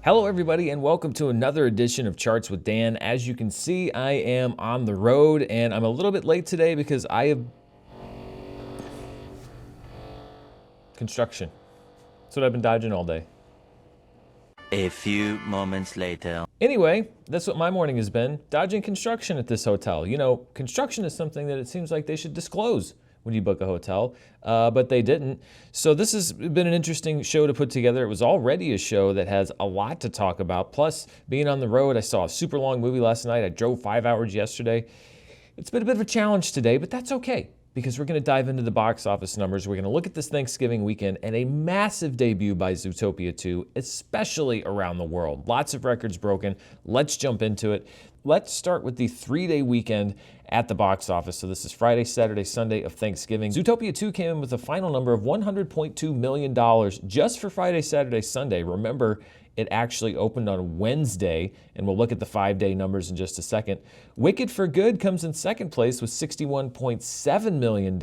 Hello everybody and welcome to another edition of Charts with Dan. As you can see, I am on the road and I'm a little bit late today because I have construction. That's what I've been dodging all day. A few moments later. Anyway, that's what my morning has been, dodging construction at this hotel. You know, construction is something that it seems like they should disclose when you book a hotel, but they didn't. So this has been an interesting show to put together. It was already a show that has a lot to talk about. Plus, being on the road, I saw a super long movie last night. I drove 5 hours yesterday. It's been a bit of a challenge today, but that's okay, because we're going to dive into the box office numbers. We're going to look at this Thanksgiving weekend and a massive debut by Zootopia 2, especially around the world. Lots of records broken. Let's jump into it. Let's start with the 3-day weekend at the box office. So this is Friday, Saturday, Sunday of Thanksgiving. Zootopia 2 came in with a final number of $100.2 million just for Friday, Saturday, Sunday. Remember, it actually opened on Wednesday, and we'll look at the 5-day numbers in just a second. Wicked for Good comes in second place with $61.7 million.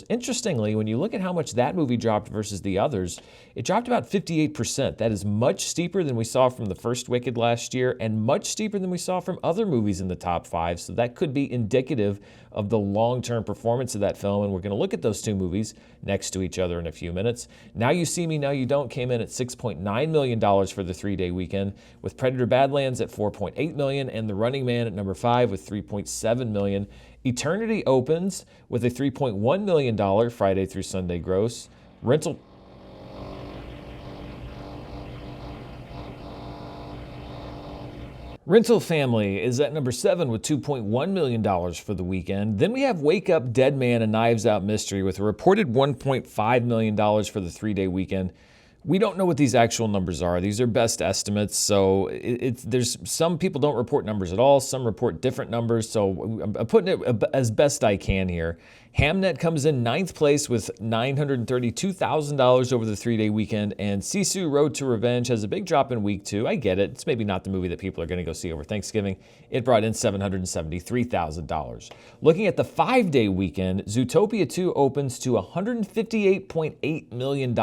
Interestingly, when you look at how much that movie dropped versus the others, it dropped about 58%. That is much steeper than we saw from the first Wicked last year and much steeper than we saw from other movies in the top 5. So that could be indicative of the long-term performance of that film, and we're going to look at those two movies next to each other in a few minutes. Now You See Me, Now You Don't came in at $6.9 million for the 3-day weekend, with Predator Badlands at $4.8 million and The Running Man at number 5 with $3.7 million. Eternity opens with a $3.1 million Friday through Sunday gross. Rental Family is at number 7 with $2.1 million for the weekend. Then we have Wake Up Dead Man, a Knives Out mystery with a reported $1.5 million for the 3-day weekend. We don't know what these actual numbers are. These are best estimates, so there's some people don't report numbers at all. Some report different numbers, so I'm putting it as best I can here. Hamnet comes in 9th place with $932,000 over the 3-day weekend, and Sisu Road to Revenge has a big drop in week 2. I get it. It's maybe not the movie that people are going to go see over Thanksgiving. It brought in $773,000. Looking at the 5-day weekend, Zootopia 2 opens to $158.8 million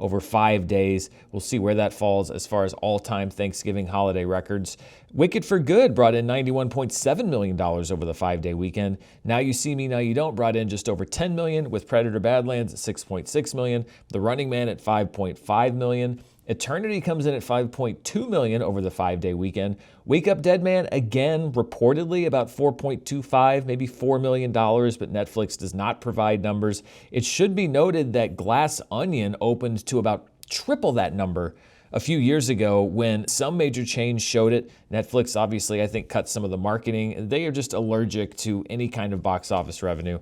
over 5 days. We'll see where that falls as far as all-time Thanksgiving holiday records. Wicked for Good brought in $91.7 million over the 5-day weekend. Now You See Me, Now You Don't brought in just over $10 million, with Predator Badlands at $6.6 million, The Running Man at $5.5 million. Eternity comes in at $5.2 million over the 5-day weekend. Wake Up Dead Man, again, reportedly about $4.25, maybe $4 million, but Netflix does not provide numbers. It should be noted that Glass Onion opened to about triple that number a few years ago when some major chains showed it. Netflix obviously, I think, cut some of the marketing. They are just allergic to any kind of box office revenue.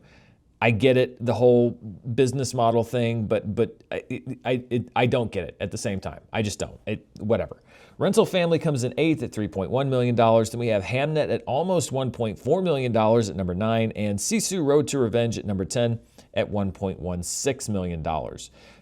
I get it, the whole business model thing, but I don't get it at the same time. I just don't. Whatever. Rental Family comes in 8th at $3.1 million. Then we have Hamnet at almost $1.4 million at number 9, and Sisu Road to Revenge at number 10 at $1.16 million.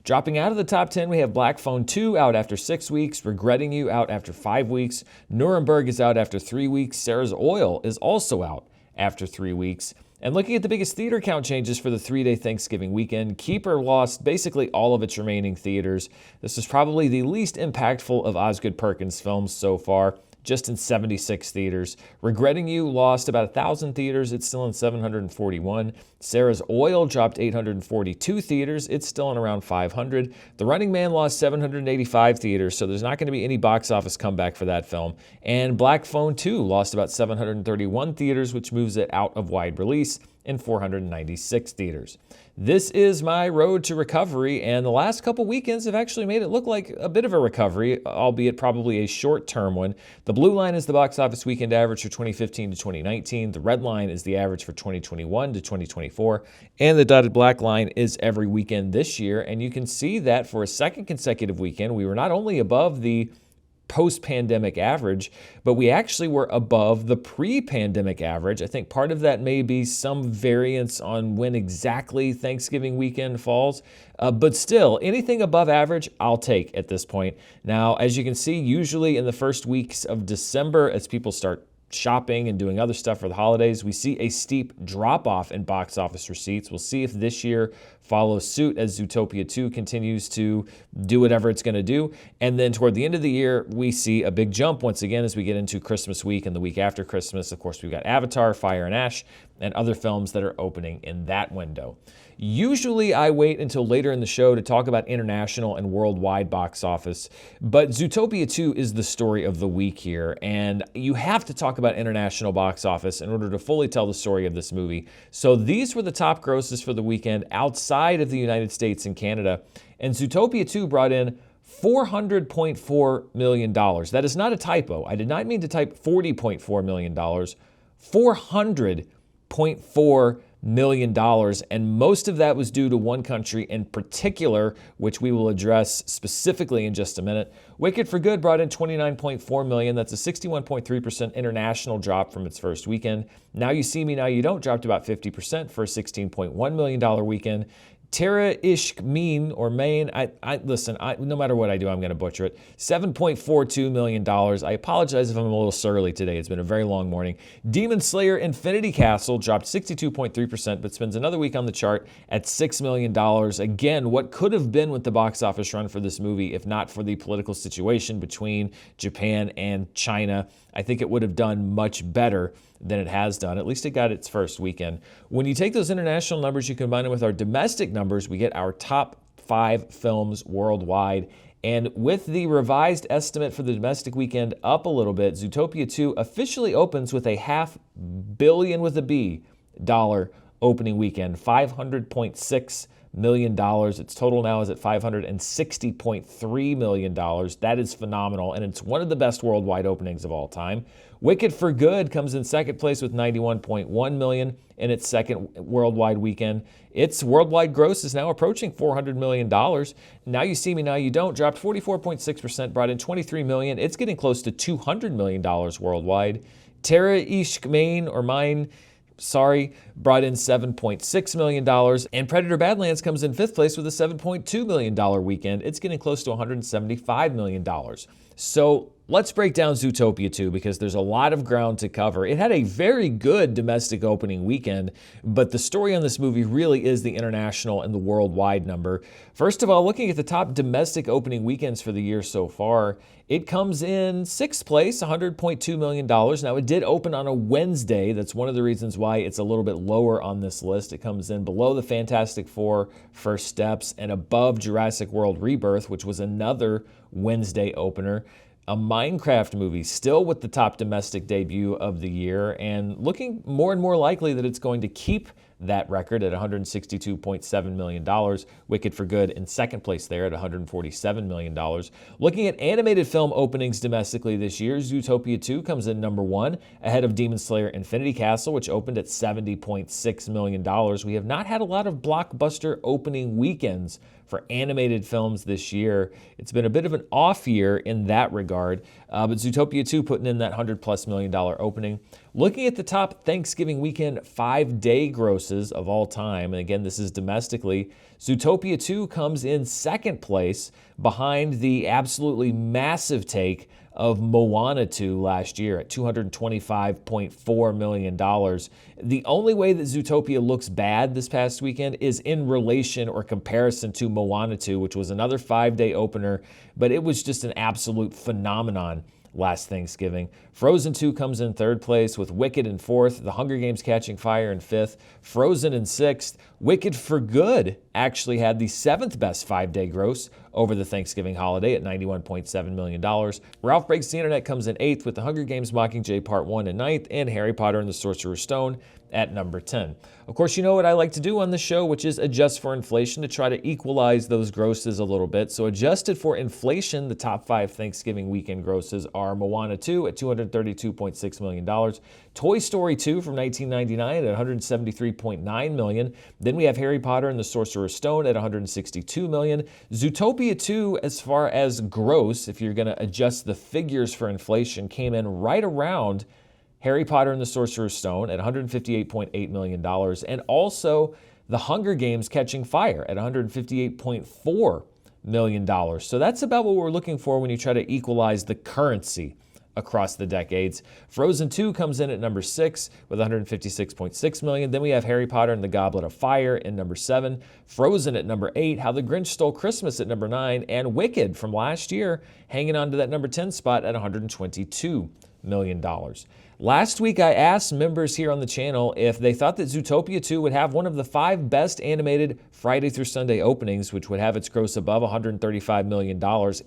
Dropping out of the top 10, we have Black Phone 2 out after 6 weeks, Regretting You out after 5 weeks, Nuremberg is out after 3 weeks, Sarah's Oil is also out after 3 weeks. And looking at the biggest theater count changes for the 3-day Thanksgiving weekend, Keeper lost basically all of its remaining theaters. This is probably the least impactful of Osgood Perkins' films so far, just in 76 theaters. Regretting You lost about 1,000 theaters. It's still in 741. Sarah's Oil dropped 842 theaters. It's still in around 500. The Running Man lost 785 theaters, so there's not going to be any box office comeback for that film. And Black Phone 2 lost about 731 theaters, which moves it out of wide release in 496 theaters. This is my road to recovery, and the last couple weekends have actually made it look like a bit of a recovery, albeit probably a short-term one. The blue line is the box office weekend average for 2015 to 2019. The red line is the average for 2021 to 2024. And the dotted black line is every weekend this year. And you can see that for a second consecutive weekend, we were not only above the post-pandemic average, but we actually were above the pre-pandemic average. I think part of that may be some variance on when exactly Thanksgiving weekend falls, but still, anything above average, I'll take at this point. Now, as you can see, usually in the first weeks of December, as people start shopping and doing other stuff for the holidays. We see a steep drop-off in box office receipts. We'll see if this year follows suit as Zootopia 2 continues to do whatever it's going to do. And then toward the end of the year, we see a big jump once again as we get into Christmas week and the week after Christmas. Of course, we've got Avatar, Fire and Ash, and other films that are opening in that window. Usually I wait until later in the show to talk about international and worldwide box office, but Zootopia 2 is the story of the week here, and you have to talk about international box office in order to fully tell the story of this movie. So these were the top grosses for the weekend outside of the United States and Canada, and Zootopia 2 brought in $400.4 million. That is not a typo. I did not mean to type $40.4 million. $400.4 million, and most of that was due to one country in particular, which we will address specifically in just a minute. Wicked for Good brought in $29.4 million. That's a 61.3% international drop from its first weekend. Now You See Me, Now You Don't dropped about 50% for a $16.1 million weekend. Tara Ishk Mean or Maine, listen, no matter what I do, I'm going to butcher it. $7.42 million. I apologize if I'm a little surly today. It's been a very long morning. Demon Slayer Infinity Castle dropped 62.3%, but spends another week on the chart at $6 million. Again, what could have been with the box office run for this movie if not for the political situation between Japan and China? I think it would have done much better than it has done. At least it got its first weekend. When you take those international numbers, you combine them with our domestic numbers, we get our top 5 films worldwide. And with the revised estimate for the domestic weekend up a little bit, Zootopia 2 officially opens with a $500 million with a B dollar opening weekend, $500.6 million. Its total now is at $560.3 million. That is phenomenal, and it's one of the best worldwide openings of all time. Wicked for Good comes in second place with $91.1 million in its second worldwide weekend. Its worldwide gross is now approaching $400 million. Now You See Me, Now You Don't dropped 44.6%, brought in $23 million. It's getting close to $200 million worldwide. Tara Ishk Main or Mine, brought in $7.6 million. And Predator Badlands comes in fifth place with a $7.2 million weekend. It's getting close to $175 million. So let's break down Zootopia 2 because there's a lot of ground to cover. It had a very good domestic opening weekend, but the story on this movie really is the international and the worldwide number. First of all, looking at the top domestic opening weekends for the year so far, it comes in sixth place, $100.2 million. Now, it did open on a Wednesday. That's one of the reasons why it's a little bit lower on this list. It comes in below the Fantastic Four First Steps and above Jurassic World Rebirth, which was another Wednesday opener. A Minecraft movie still with the top domestic debut of the year and looking more and more likely that it's going to keep that record at $162.7 million. Wicked for Good in second place there at $147 million. Looking at animated film openings domestically this year, Zootopia 2 comes in number 1 ahead of Demon Slayer Infinity Castle, which opened at $70.6 million. We have not had a lot of blockbuster opening weekends for animated films this year. It's been a bit of an off year in that regard, but Zootopia 2 putting in that $100+ million opening. Looking at the top Thanksgiving weekend 5-day grosses of all time, and again, this is domestically, Zootopia 2 comes in second place behind the absolutely massive take of Moana 2 last year at $225.4 million. The only way that Zootopia looks bad this past weekend is in relation or comparison to Moana 2, which was another 5-day opener, but it was just an absolute phenomenon last Thanksgiving. Frozen 2 comes in third place with Wicked in fourth, The Hunger Games Catching Fire in fifth, Frozen in sixth. Wicked for Good actually had the 7th best 5-day gross over the Thanksgiving holiday at $91.7 million. Ralph Breaks the Internet comes in 8th with The Hunger Games Mockingjay Part 1 in 9th, and Harry Potter and the Sorcerer's Stone at number 10. Of course, you know what I like to do on this show, which is adjust for inflation to try to equalize those grosses a little bit. So adjusted for inflation, the top 5 Thanksgiving weekend grosses are Moana 2 at $232.6 million, Toy Story 2 from 1999 at $173.9 million. Then we have Harry Potter and the Sorcerer's Stone at $162 million. Zootopia 2, as far as gross, if you're going to adjust the figures for inflation, came in right around Harry Potter and the Sorcerer's Stone at $158.8 million, and also The Hunger Games Catching Fire at $158.4 million. So that's about what we're looking for when you try to equalize the currency across the decades. Frozen 2 comes in at number 6 with 156.6 million. Then we have Harry Potter and the Goblet of Fire in number 7, Frozen at number 8, How the Grinch Stole Christmas at number 9, and Wicked from last year hanging on to that number 10 spot at $122 million. Last week, I asked members here on the channel if they thought that Zootopia 2 would have one of the 5 best animated Friday through Sunday openings, which would have its gross above $135 million.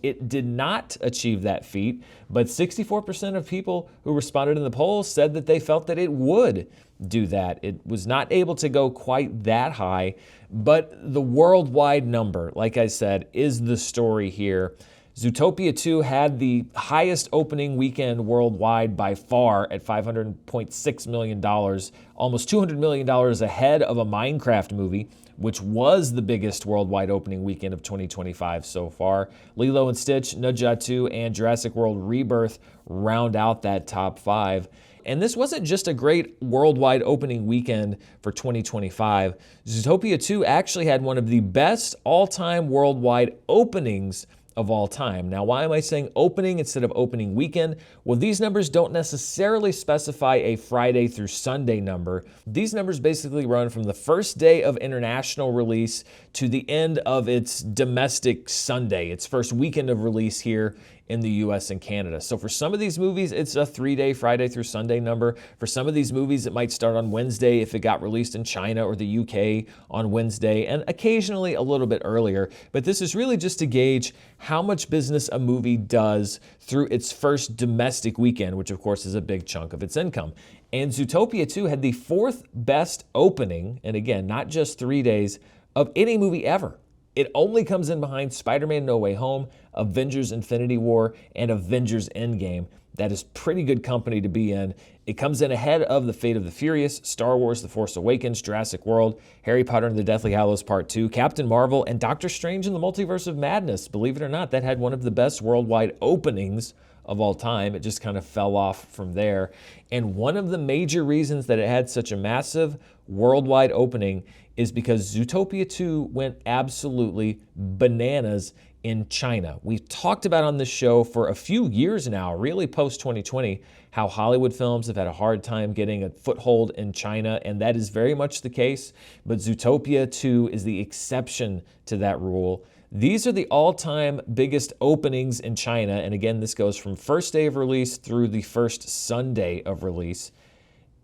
It did not achieve that feat, but 64% of people who responded in the poll said that they felt that it would do that. It was not able to go quite that high, but the worldwide number, like I said, is the story here. Zootopia 2 had the highest opening weekend worldwide by far at $500.6 million, almost $200 million ahead of a Minecraft movie, which was the biggest worldwide opening weekend of 2025 so far. Lilo and Stitch, Nudja 2, and Jurassic World Rebirth round out that top 5. And this wasn't just a great worldwide opening weekend for 2025. Zootopia 2 actually had one of the best all-time worldwide openings of all time. Now, why am I saying opening instead of opening weekend? Well, these numbers don't necessarily specify a Friday through Sunday number. These numbers basically run from the first day of international release to the end of its domestic Sunday, its first weekend of release here in the US and Canada. So for some of these movies, it's a 3-day Friday through Sunday number. For some of these movies, it might start on Wednesday if it got released in China or the UK on Wednesday, and occasionally a little bit earlier. But this is really just to gauge how much business a movie does through its first domestic weekend, which of course is a big chunk of its income. And Zootopia 2 had the 4th best opening, and again, not just 3 days, of any movie ever. It only comes in behind Spider-Man No Way Home, Avengers Infinity War, and Avengers Endgame. That is pretty good company to be in. It comes in ahead of The Fate of the Furious, Star Wars The Force Awakens, Jurassic World, Harry Potter and the Deathly Hallows Part 2, Captain Marvel, and Doctor Strange in the Multiverse of Madness. Believe it or not, that had one of the best worldwide openings of all time. It just kind of fell off from there. And one of the major reasons that it had such a massive worldwide opening is because Zootopia 2 went absolutely bananas in China. We've talked about on this show for a few years now, really post-2020, how Hollywood films have had a hard time getting a foothold in China, and that is very much the case, but Zootopia 2 is the exception to that rule. These are the all-time biggest openings in China, and again, this goes from first day of release through the first Sunday of release.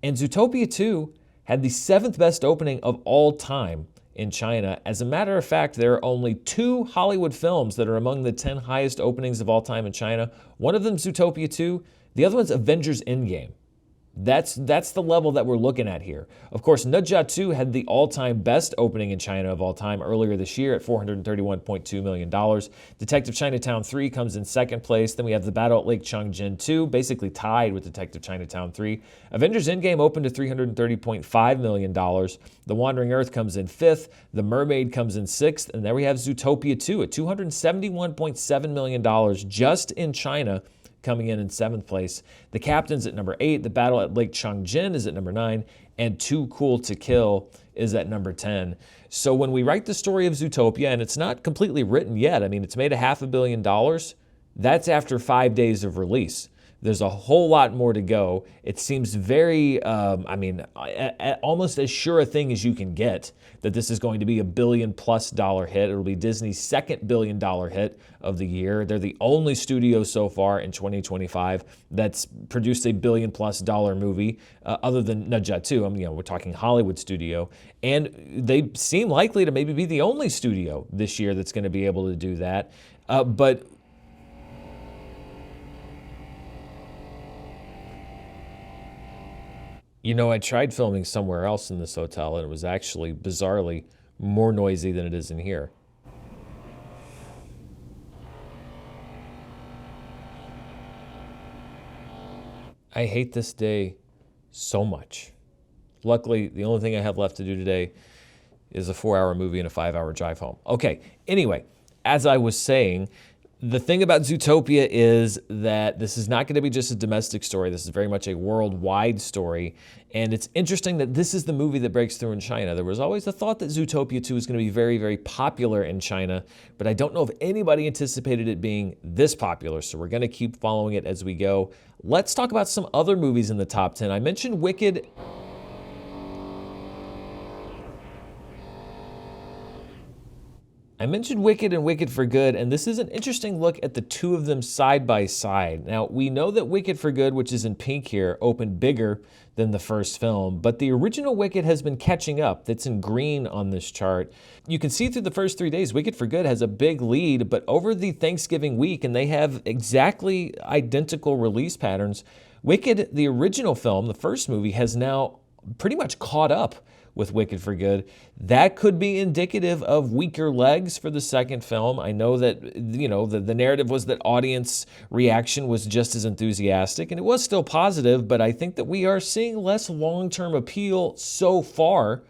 And Zootopia 2 had the 7th best opening of all time in China. As a matter of fact, there are only 2 Hollywood films that are among the 10 highest openings of all time in China. One of them is Zootopia 2, the other one's Avengers Endgame. That's the level that we're looking at here. Of course, Nudja 2 had the all-time best opening in China of all time earlier this year at $431.2 million. Detective Chinatown 3 comes in 2nd place. Then we have The Battle at Lake Changjin 2, basically tied with Detective Chinatown 3. Avengers Endgame opened to $330.5 million. The Wandering Earth comes in 5th. The Mermaid comes in 6th. And there we have Zootopia 2 at $271.7 million just in China, coming in 7th place. The Captain's at number 8, The Battle at Lake Changjin is at number 9, and Too Cool to Kill is at number 10. So when we write the story of Zootopia, and it's not completely written yet, I mean, it's made $500 million, that's after 5 days of release. There's a whole lot more to go. It seems very, almost as sure a thing as you can get that this is going to be a $1 billion+ hit. It'll be Disney's 2nd $1 billion hit of the year. They're the only studio so far in 2025 that's produced a $1 billion+ movie, other than Nudja 2. We're talking Hollywood studio, and they seem likely to maybe be the only studio this year that's going to be able to do that. But I tried filming somewhere else in this hotel, and it was actually, bizarrely, more noisy than it is in here. I hate this day so much. Luckily, the only thing I have left to do today is a 4-hour movie and a 5-hour drive home. Okay, anyway, as I was saying, The thing about Zootopia is that this is not going to be just a domestic story. This is very much a worldwide story. And it's interesting that this is the movie that breaks through in China. There was always the thought that Zootopia 2 was going to be very, very popular in China, but I don't know if anybody anticipated it being this popular. So we're going to keep following it as we go. Let's talk about some other movies in the top 10. I mentioned Wicked. And Wicked for Good, and this is an interesting look at the two of them side by side. Now, we know that Wicked for Good, which is in pink here, opened bigger than the first film, but the original Wicked has been catching up. That's in green on this chart. You can see through the first 3 days, Wicked for Good has a big lead, but over the Thanksgiving week, and they have exactly identical release patterns, Wicked, the original film, the first movie, has now pretty much caught up with Wicked for Good. That could be indicative of weaker legs for the second film. I know that, the narrative was that audience reaction was just as enthusiastic, and it was still positive, but I think that we are seeing less long-term appeal so far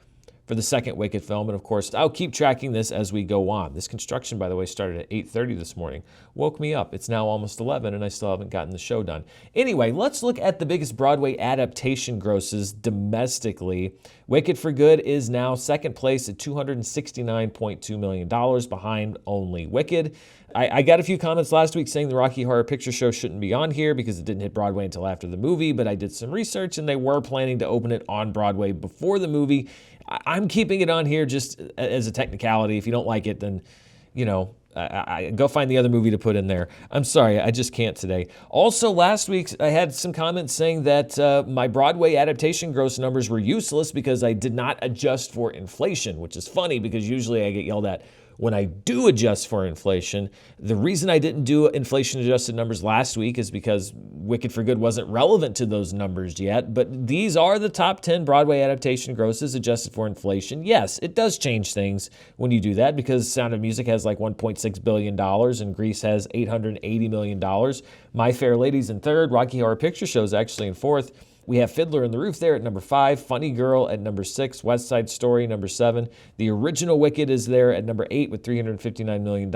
for the second Wicked film. And of course, I'll keep tracking this as we go on. This construction, by the way, started at 8:30 this morning. Woke me up. It's now almost 11 and I still haven't gotten the show done. Anyway, let's look at the biggest Broadway adaptation grosses domestically. Wicked for Good is now second place at $269.2 million, behind only Wicked. I got a few comments last week saying the Rocky Horror Picture Show shouldn't be on here because it didn't hit Broadway until after the movie, but I did some research and they were planning to open it on Broadway before the movie. I'm keeping it on here just as a technicality. If you don't like it, then, go find the other movie to put in there. I'm sorry, I just can't today. Also, last week, I had some comments saying that my Broadway adaptation gross numbers were useless because I did not adjust for inflation, which is funny because usually I get yelled at when I do adjust for inflation. The reason I didn't do inflation-adjusted numbers last week is because Wicked for Good wasn't relevant to those numbers yet, but these are the top 10 Broadway adaptation grosses adjusted for inflation. Yes, it does change things when you do that because Sound of Music has like $1.6 billion and Grease has $880 million. My Fair Lady's in third. Rocky Horror Picture Show is actually in fourth. We have Fiddler on the Roof there at number 5, Funny Girl at number 6, West Side Story number 7. The original Wicked is there at number 8 with $359 million,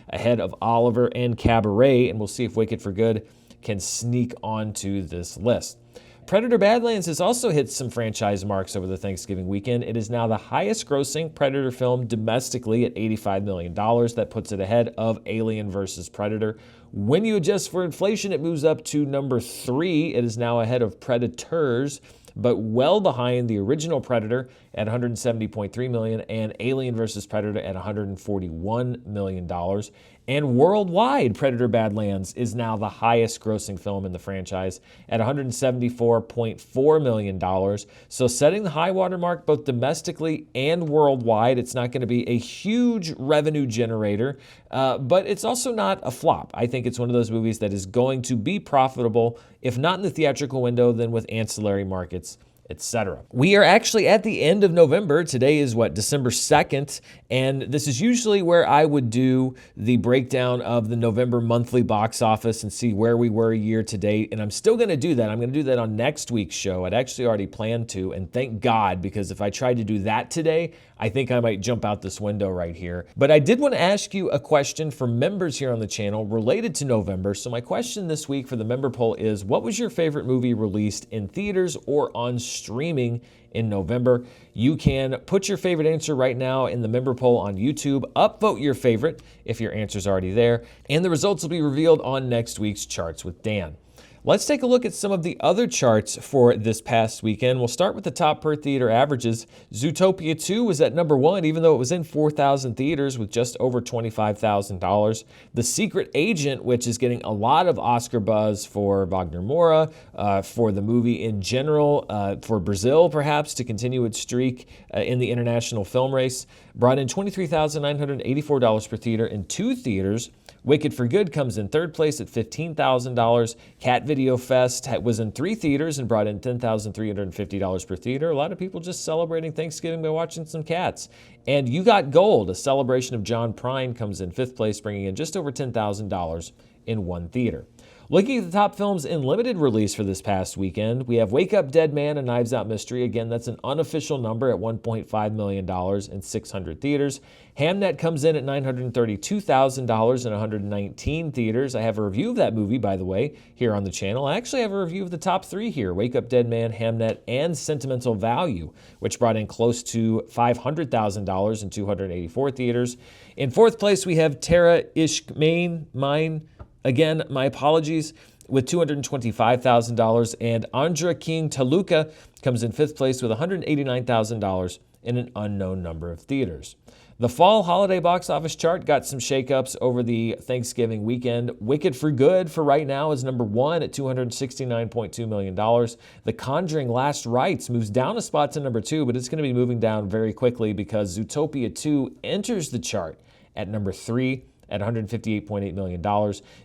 ahead of Oliver and Cabaret, and we'll see if Wicked for Good can sneak onto this list. Predator Badlands has also hit some franchise marks over the Thanksgiving weekend. It is now the highest grossing Predator film domestically at $85 million. That puts it ahead of Alien vs. Predator. When you adjust for inflation, it moves up to number 3. It is now ahead of Predators, but well behind the original Predator at $170.3 million and Alien vs. Predator at $141 million. And worldwide, Predator Badlands is now the highest grossing film in the franchise at $174.4 million. So setting the high water mark both domestically and worldwide. It's not going to be a huge revenue generator, but it's also not a flop. I think it's one of those movies that is going to be profitable, if not in the theatrical window, then with ancillary markets, etc. We are actually at the end of November. Today is December 2nd, and this is usually where I would do the breakdown of the November monthly box office and see where we were year to date, and I'm still going to do that. I'm going to do that on next week's show. I'd actually already planned to, and thank God, because if I tried to do that today, I think I might jump out this window right here. But I did want to ask you a question for members here on the channel related to November. So my question this week for the member poll is, what was your favorite movie released in theaters or on streaming in November? You can put your favorite answer right now in the member poll on YouTube. Upvote your favorite if your answer's already there. And the results will be revealed on next week's Charts with Dan. Let's take a look at some of the other charts for this past weekend. We'll start with the top per theater averages. Zootopia 2 was at number 1, even though it was in 4,000 theaters with just over $25,000. The Secret Agent, which is getting a lot of Oscar buzz for Wagner Moura, for the movie in general, for Brazil perhaps to continue its streak in the international film race, brought in $23,984 per theater in 2 theaters. Wicked for Good comes in third place at $15,000. Cat Video Fest was in 3 theaters and brought in $10,350 per theater. A lot of people just celebrating Thanksgiving by watching some cats. And You Got Gold, a celebration of John Prine, comes in 5th place, bringing in just over $10,000 in 1 theater. Looking at the top films in limited release for this past weekend, we have Wake Up Dead Man, A Knives Out Mystery. Again, that's an unofficial number at $1.5 million in 600 theaters. Hamnet comes in at $932,000 in 119 theaters. I have a review of that movie, by the way, here on the channel. I actually have a review of the top three here: Wake Up Dead Man, Hamnet, and Sentimental Value, which brought in close to $500,000 in 284 theaters. In fourth place, we have Tara Ishmael, Mine. Again, my apologies, with $225,000, and Andra King Taluka comes in fifth place with $189,000 in an unknown number of theaters. The fall holiday box office chart got some shakeups over the Thanksgiving weekend. Wicked for Good for right now is number one at $269.2 million. The Conjuring Last Rites moves down a spot to number two, but it's going to be moving down very quickly because Zootopia 2 enters the chart at number three at $158.8 million.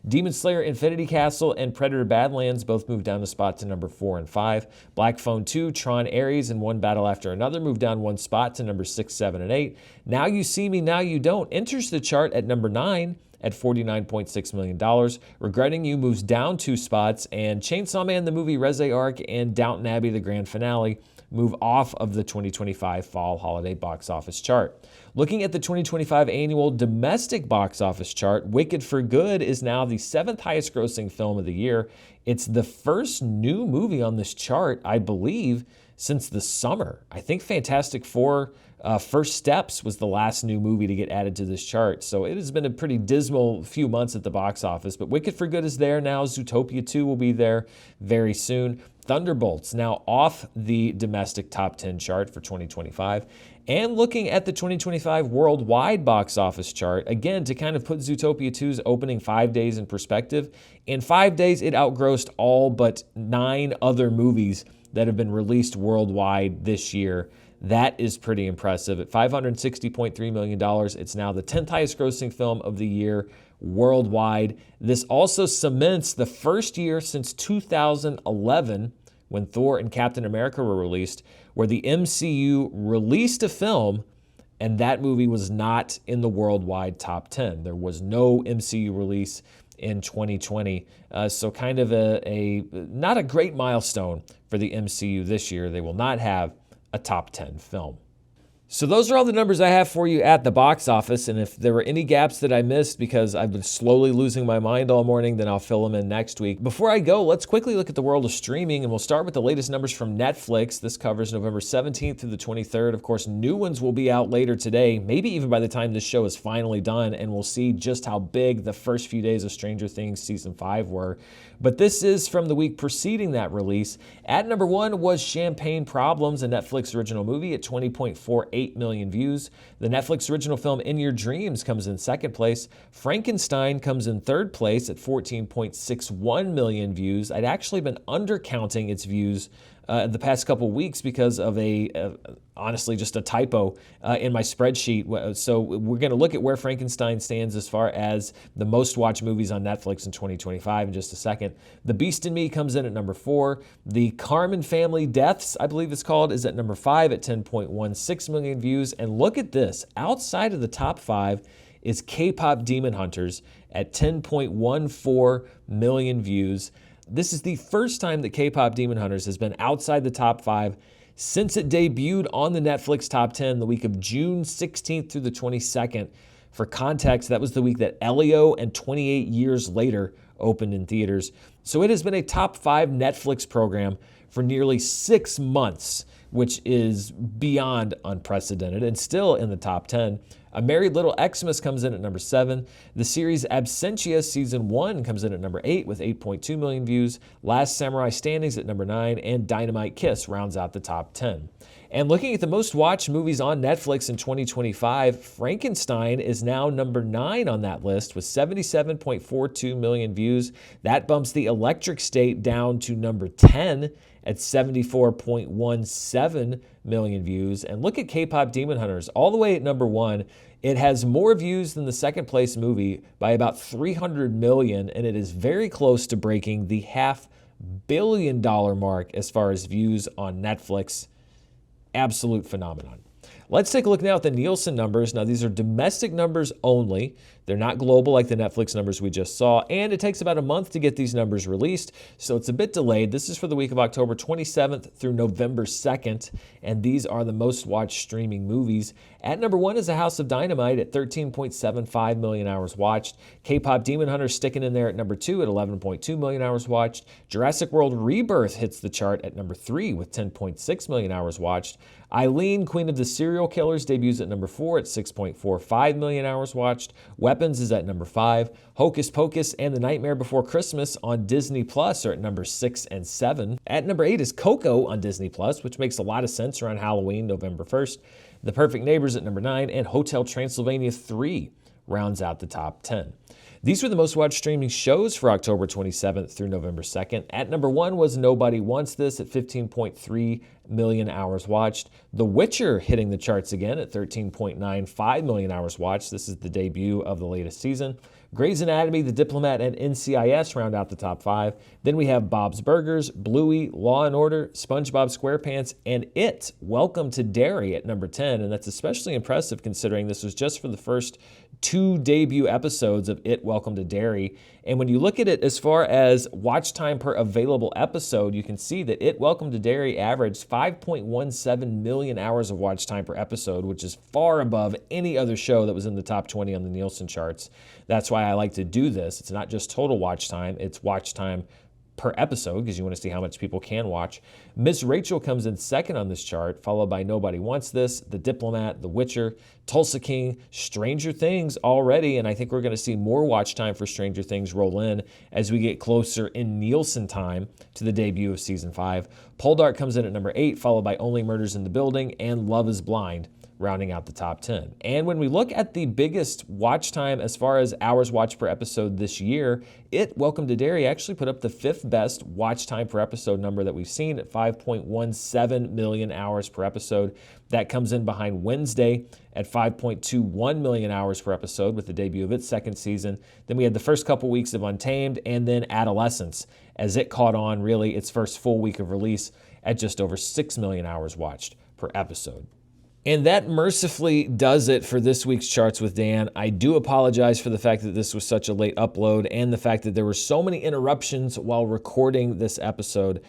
Demon Slayer Infinity Castle and Predator Badlands both moved down a spot to number 4 and 5. Black Phone 2, Tron Ares, and One Battle After Another moved down one spot to number 6, 7, and 8. Now You See Me, Now You Don't enters the chart at number 9 at $49.6 million. Regretting You moves down two spots, and Chainsaw Man the movie, Reze Arc, and Downton Abbey the grand finale move off of the 2025 fall holiday box office chart. Looking at the 2025 annual domestic box office chart, Wicked for Good is now the 7th highest grossing film of the year. It's the first new movie on this chart, I believe, since the summer. I think Fantastic Four First Steps was the last new movie to get added to this chart. So it has been a pretty dismal few months at the box office, but Wicked for Good is there now. Zootopia 2 will be there very soon. Thunderbolts now off the domestic top 10 chart for 2025. And looking at the 2025 worldwide box office chart, again, to kind of put Zootopia 2's opening 5 days in perspective, in 5 days it outgrossed all but 9 other movies that have been released worldwide this year. That is pretty impressive. At $560.3 million, it's now the 10th highest grossing film of the year worldwide. This also cements the first year since 2011, when Thor and Captain America were released, where the MCU released a film and that movie was not in the worldwide top 10. There was no MCU release in 2020. So kind of a not a great milestone for the MCU this year. They will not have a top 10 film. So those are all the numbers I have for you at the box office, and if there were any gaps that I missed because I've been slowly losing my mind all morning, then I'll fill them in next week. Before I go, let's quickly look at the world of streaming, and we'll start with the latest numbers from Netflix. This covers November 17th through the 23rd. Of course, new ones will be out later today, maybe even by the time this show is finally done, and we'll see just how big the first few days of Stranger Things Season 5 were. But this is from the week preceding that release. At number 1 was Champagne Problems, a Netflix original movie at 20.48 million views. The Netflix original film In Your Dreams comes in second place. Frankenstein comes in third place at 14.61 million views. I'd actually been undercounting its views the past couple weeks because of honestly, just a typo in my spreadsheet. So we're going to look at where Frankenstein stands as far as the most watched movies on Netflix in 2025 in just a second. The Beast in Me comes in at number 4. The Carmen Family Deaths, I believe it's called, is at number 5 at 10.16 million views. And look at this. Outside of the top 5 is K-Pop Demon Hunters at 10.14 million views. This is the first time that K-Pop Demon Hunters has been outside the top 5 since it debuted on the Netflix top 10 the week of June 16th through the 22nd. For context, that was the week that Elio and 28 Years Later opened in theaters. So it has been a top 5 Netflix program for nearly 6 months, which is beyond unprecedented and still in the top 10. A Married Little Xmas comes in at number 7. The series Absentia Season 1 comes in at number 8 with 8.2 million views. Last Samurai Standings at number 9, and Dynamite Kiss rounds out the top 10. And looking at the most watched movies on Netflix in 2025, Frankenstein is now number 9 on that list with 77.42 million views. That bumps The Electric State down to number 10 at 74.17 million views. And look at K-Pop Demon Hunters, all the way at number 1. It has more views than the second place movie by about 300 million, and it is very close to breaking the $500 million mark as far as views on Netflix. Absolute phenomenon. Let's take a look now at the Nielsen numbers. Now, these are domestic numbers only. They're not global like the Netflix numbers we just saw, and it takes about a month to get these numbers released, so it's a bit delayed. This is for the week of October 27th through November 2nd, and these are the most watched streaming movies. At number 1 is The House of Dynamite at 13.75 million hours watched. K-pop Demon Hunter sticking in there at number 2 at 11.2 million hours watched. Jurassic World Rebirth hits the chart at number 3 with 10.6 million hours watched. Eileen, Queen of the Serial Killers, debuts at number 4 at 6.45 million hours watched. Weapons is at number 5. Hocus Pocus and The Nightmare Before Christmas on Disney Plus are at number 6 and 7. At number 8 is Coco on Disney Plus, which makes a lot of sense around Halloween, November 1st. The Perfect Neighbors at number 9, and Hotel Transylvania 3 rounds out the top 10. These were the most watched streaming shows for October 27th through November 2nd. At number 1 was Nobody Wants This at 15.3 million hours watched. The Witcher hitting the charts again at 13.95 million hours watched. This is the debut of the latest season. Grey's Anatomy, The Diplomat, and NCIS round out the top 5. Then we have Bob's Burgers, Bluey, Law & Order, SpongeBob SquarePants, and It, Welcome to Derry at number 10. And that's especially impressive considering this was just for the first 2 debut episodes of It, Welcome to Derry. And when you look at it as far as watch time per available episode, you can see that It, Welcome to Derry averaged 5.17 million hours of watch time per episode, which is far above any other show that was in the top 20 on the Nielsen charts. That's why I like to do this. It's not just total watch time, it's watch time per episode, because you want to see how much people can watch. Miss Rachel comes in second on this chart, followed by Nobody Wants This, The Diplomat, The Witcher, Tulsa King, Stranger Things already, and I think we're going to see more watch time for Stranger Things roll in as we get closer in Nielsen time to the debut of Season 5. Poldark comes in at number 8, followed by Only Murders in the Building and Love is Blind, rounding out the top 10. And when we look at the biggest watch time as far as hours watched per episode this year, It, Welcome to Derry actually put up the 5th best watch time per episode number that we've seen at 5.17 million hours per episode. That comes in behind Wednesday at 5.21 million hours per episode with the debut of its second season. Then we had the first couple weeks of Untamed and then Adolescence as it caught on really its first full week of release at just over 6 million hours watched per episode. And that mercifully does it for this week's Charts with Dan. I do apologize for the fact that this was such a late upload and the fact that there were so many interruptions while recording this episode.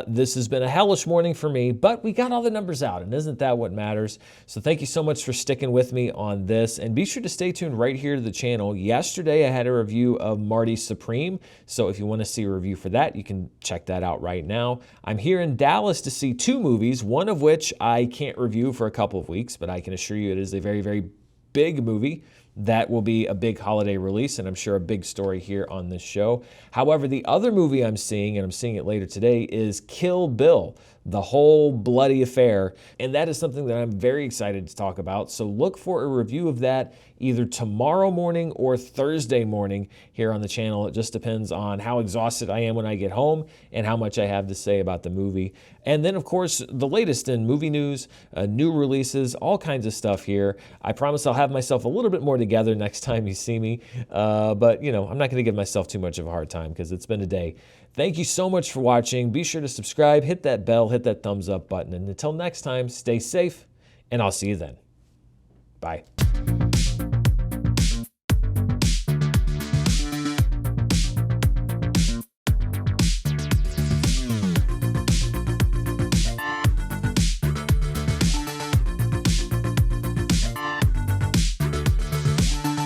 This has been a hellish morning for me, but we got all the numbers out, and isn't that what matters? So thank you so much for sticking with me on this, and be sure to stay tuned right here to the channel. Yesterday, I had a review of Marty Supreme, so if you want to see a review for that, you can check that out right now. I'm here in Dallas to see 2 movies, one of which I can't review for a couple of weeks, but I can assure you it is a very, very big movie. That will be a big holiday release, and I'm sure a big story here on this show. However, the other movie I'm seeing, and I'm seeing it later today, is Kill Bill, the whole bloody affair, and that is something that I'm very excited to talk about. So look for a review of that either tomorrow morning or Thursday morning here on the channel. It just depends on how exhausted I am when I get home and how much I have to say about the movie. And then, of course, the latest in movie news, new releases, all kinds of stuff here. I promise I'll have myself a little bit more together next time you see me. But, you know, I'm not going to give myself too much of a hard time because it's been a day. Thank you so much for watching. Be sure to subscribe, hit that bell, hit that thumbs up button. And until next time, stay safe, and I'll see you then. Bye.